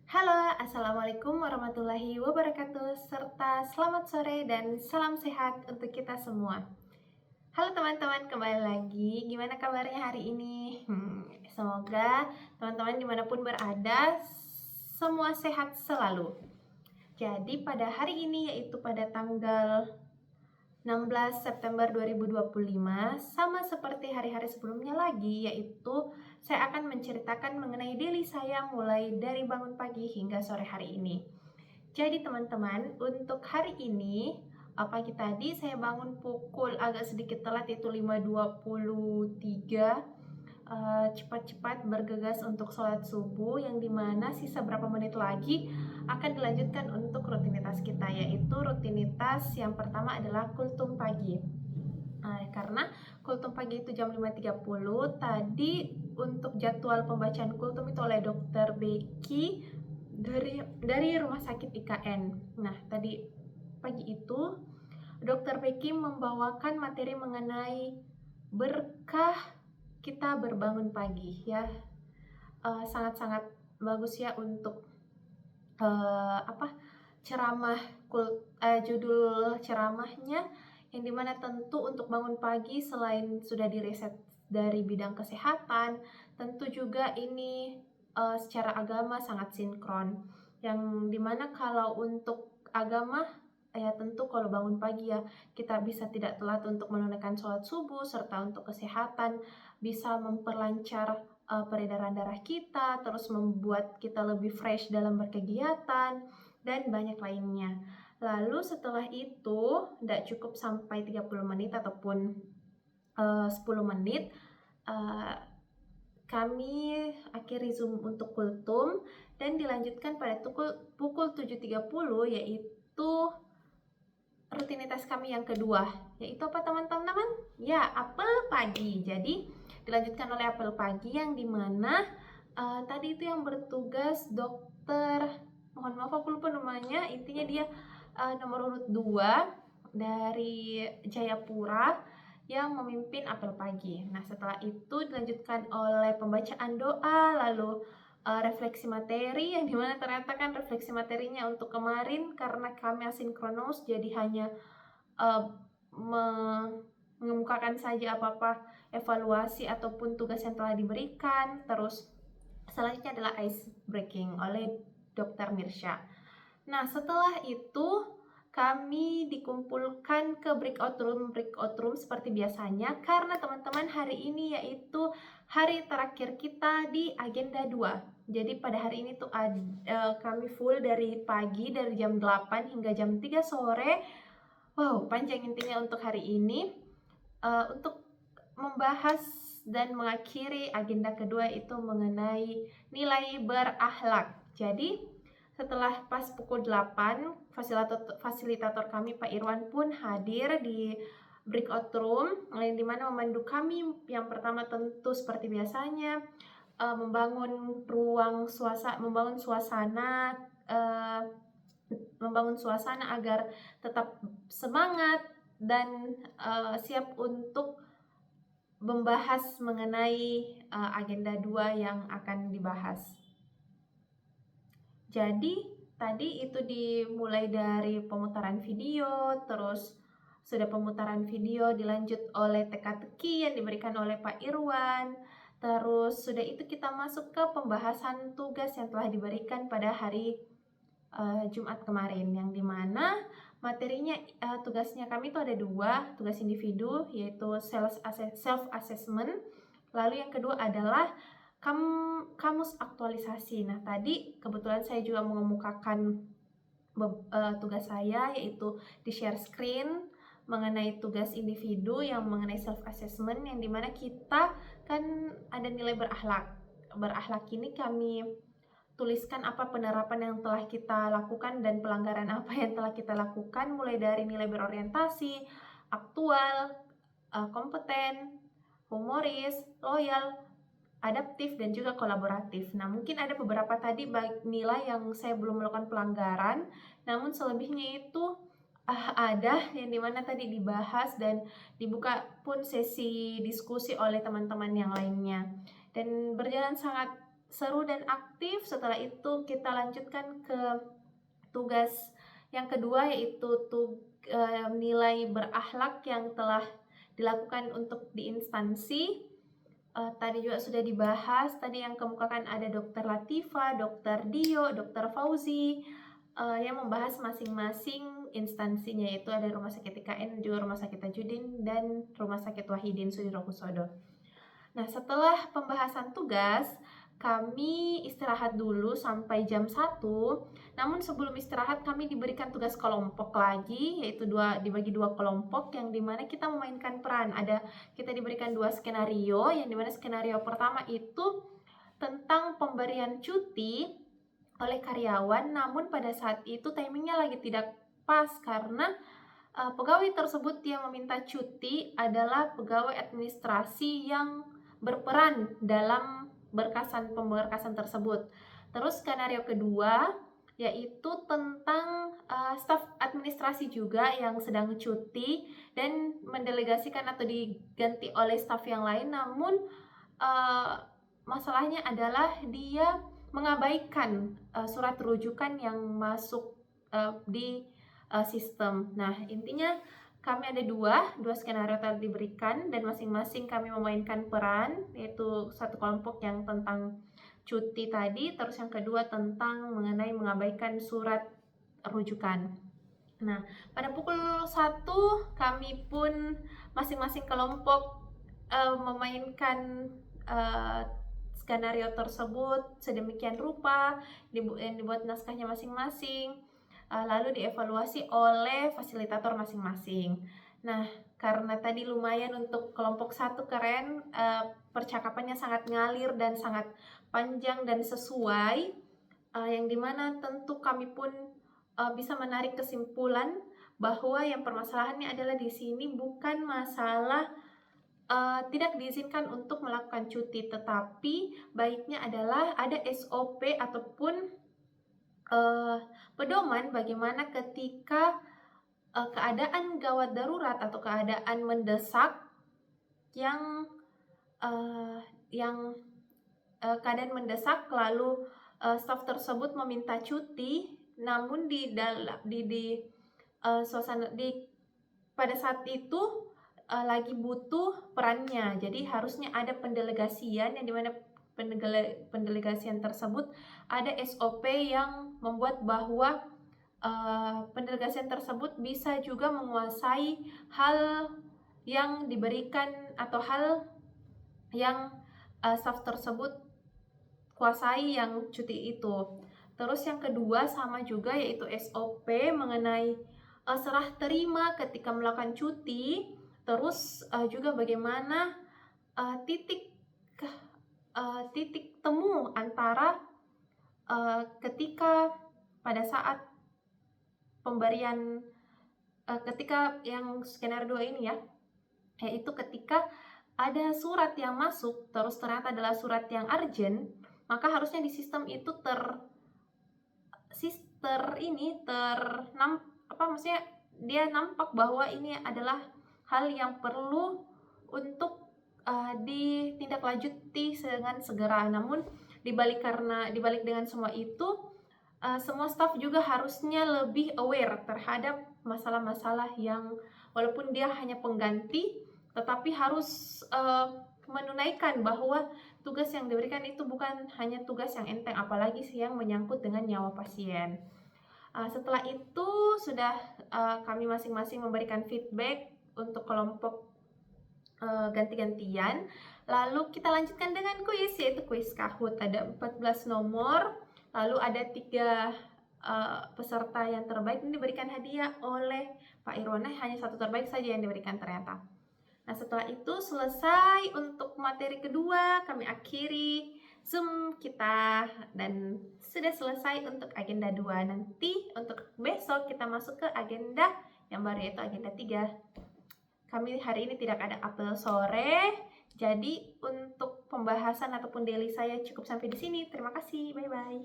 Halo, Assalamualaikum warahmatullahi wabarakatuh, serta selamat sore dan salam sehat untuk kita semua. Halo teman-teman, kembali lagi. Gimana kabarnya hari ini? Semoga teman-teman dimanapun berada, semua sehat selalu. Jadi pada hari ini, yaitu pada tanggal 16 September 2025, sama seperti hari-hari sebelumnya lagi, yaitu saya akan menceritakan mengenai daily saya mulai dari bangun pagi hingga sore hari ini. Jadi teman-teman, untuk hari ini, pagi tadi saya bangun pukul agak sedikit telat, yaitu 5.23. Cepat-cepat bergegas untuk sholat subuh, yang dimana sisa berapa menit lagi akan dilanjutkan untuk rutinitas kita, yaitu rutinitas yang pertama adalah kultum pagi. Karena kultum pagi itu jam 5.30, tadi untuk jadwal pembacaan kultum itu oleh Dokter Becky dari Rumah Sakit IKN. Nah, tadi pagi itu Dokter Becky membawakan materi mengenai berkah kita berbangun pagi, ya. Sangat-sangat bagus ya untuk ceramah, judul ceramahnya, yang dimana tentu untuk bangun pagi selain sudah direset dari bidang kesehatan, tentu juga ini secara agama sangat sinkron, yang dimana kalau untuk agama ya tentu kalau bangun pagi ya kita bisa tidak telat untuk menunaikan sholat subuh, serta untuk kesehatan bisa memperlancar peredaran darah kita, terus membuat kita lebih fresh dalam berkegiatan, dan banyak lainnya. Lalu setelah itu, tidak cukup sampai 30 menit ataupun 10 menit, kami akhiri Zoom untuk kultum dan dilanjutkan pada pukul 7.30, yaitu rutinitas kami yang kedua, yaitu apa teman-teman? Ya, apel pagi. Jadi dilanjutkan oleh apel pagi, yang dimana tadi itu yang bertugas dokter, mohon maaf aku lupa namanya, intinya dia nomor urut 2 dari Jayapura yang memimpin apel pagi. Nah, setelah itu dilanjutkan oleh pembacaan doa, lalu refleksi materi, yang dimana ternyata kan refleksi materinya untuk kemarin karena kami asinkronus, jadi hanya mengemukakan saja apa-apa evaluasi ataupun tugas yang telah diberikan. Terus selanjutnya adalah ice breaking oleh Dr. Mirsya. Nah, setelah itu kami dikumpulkan ke breakout room seperti biasanya, karena teman-teman hari ini yaitu hari terakhir kita di agenda 2. Jadi pada hari ini tuh kami full dari pagi, dari jam 8 hingga jam 3 sore. Wow, panjang intinya untuk hari ini. Untuk membahas dan mengakhiri agenda kedua itu mengenai nilai berakhlak. Jadi setelah pas pukul 8, fasilitator kami Pak Irwan pun hadir di breakout room, yang dimana memandu kami. Yang pertama tentu seperti biasanya membangun suasana agar tetap semangat dan siap untuk membahas mengenai agenda 2 yang akan dibahas. Jadi tadi itu dimulai dari pemutaran video, terus sudah pemutaran video dilanjut oleh teka-teki yang diberikan oleh Pak Irwan. Terus sudah itu kita masuk ke pembahasan tugas yang telah diberikan pada hari Jumat kemarin, yang dimana materinya tugasnya kami itu ada 2, tugas individu yaitu self assessment, lalu yang kedua adalah kamus aktualisasi. Nah, tadi kebetulan saya juga mengemukakan tugas saya, yaitu di share screen mengenai tugas individu yang mengenai self assessment, yang dimana kita kan ada nilai berakhlak ini kami tuliskan apa penerapan yang telah kita lakukan dan pelanggaran apa yang telah kita lakukan, mulai dari nilai berorientasi, aktual, kompeten, humoris, loyal, adaptif, dan juga kolaboratif. Nah, mungkin ada beberapa tadi nilai yang saya belum melakukan pelanggaran, namun selebihnya itu ada yang dimana tadi dibahas dan dibuka pun sesi diskusi oleh teman-teman yang lainnya, dan berjalan sangat seru dan aktif. Setelah itu kita lanjutkan ke tugas yang kedua, yaitu nilai berakhlak yang telah dilakukan untuk di instansi. Tadi juga sudah dibahas, tadi yang kemukakan ada Dr. Latifa, Dr. Dio, Dr. Fauzi, yang membahas masing-masing instansinya, yaitu ada Rumah Sakit IKN, juga Rumah Sakit Tajudin, dan Rumah Sakit Wahidin Sudirohusodo. Nah, setelah pembahasan tugas, kami istirahat dulu sampai jam 1. Namun sebelum istirahat kami diberikan tugas kelompok lagi, yaitu dibagi dua kelompok yang dimana kita memainkan peran. Kita diberikan 2 skenario, yang dimana skenario pertama itu tentang pemberian cuti oleh karyawan, namun pada saat itu timingnya lagi tidak pas karena pegawai tersebut yang meminta cuti adalah pegawai administrasi yang berperan dalam pemberkasan tersebut. Terus skenario kedua yaitu tentang staf administrasi juga yang sedang cuti dan mendelegasikan atau diganti oleh staf yang lain, namun masalahnya adalah dia mengabaikan surat rujukan yang masuk di sistem. Nah, intinya kami ada dua skenario tadi diberikan, dan masing-masing kami memainkan peran, yaitu satu kelompok yang tentang cuti tadi, terus yang kedua tentang mengenai mengabaikan surat rujukan. Nah, pada pukul 1 kami pun masing-masing kelompok memainkan skenario tersebut sedemikian rupa, dibuat naskahnya masing-masing, lalu dievaluasi oleh fasilitator masing-masing. Nah, karena tadi lumayan untuk kelompok 1 keren, percakapannya sangat ngalir dan sangat panjang dan sesuai, yang dimana tentu kami pun bisa menarik kesimpulan bahwa yang permasalahannya adalah di sini bukan masalah tidak diizinkan untuk melakukan cuti, tetapi baiknya adalah ada SOP ataupun pedoman bagaimana ketika keadaan gawat darurat atau keadaan mendesak yang keadaan mendesak, lalu staf tersebut meminta cuti, namun pada saat itu lagi butuh perannya. Jadi harusnya ada pendelegasian, yang dimana pendelegasian tersebut ada SOP yang membuat bahwa pendelegasian tersebut bisa juga menguasai hal yang diberikan atau hal yang staf tersebut kuasai yang cuti itu. Terus yang kedua sama juga, yaitu SOP mengenai serah terima ketika melakukan cuti. Terus juga bagaimana titik temu antara ketika pada saat pemberian ketika yang skenario 2 ini ya, yaitu ketika ada surat yang masuk terus ternyata adalah surat yang urgent, maka harusnya di sistem itu maksudnya dia nampak bahwa ini adalah hal yang perlu untuk ditindaklanjuti dengan segera. Namun dibalik dengan semua itu, semua staf juga harusnya lebih aware terhadap masalah-masalah yang walaupun dia hanya pengganti, tetapi harus menunaikan bahwa tugas yang diberikan itu bukan hanya tugas yang enteng, apalagi yang menyangkut dengan nyawa pasien. Setelah itu sudah kami masing-masing memberikan feedback untuk kelompok ganti-gantian. Lalu kita lanjutkan dengan kuis, yaitu kuis Kahoot. Ada 14 nomor, lalu ada 3 peserta yang terbaik ini diberikan hadiah oleh Pak Irwan. Hanya 1 terbaik saja yang diberikan ternyata. Nah, setelah itu selesai untuk materi kedua, kami akhiri Zoom kita dan sudah selesai untuk agenda 2. Nanti untuk besok kita masuk ke agenda yang baru, yaitu agenda 3. Kami hari ini tidak ada apel sore, jadi untuk pembahasan ataupun daily saya cukup sampai di sini. Terima kasih, bye-bye.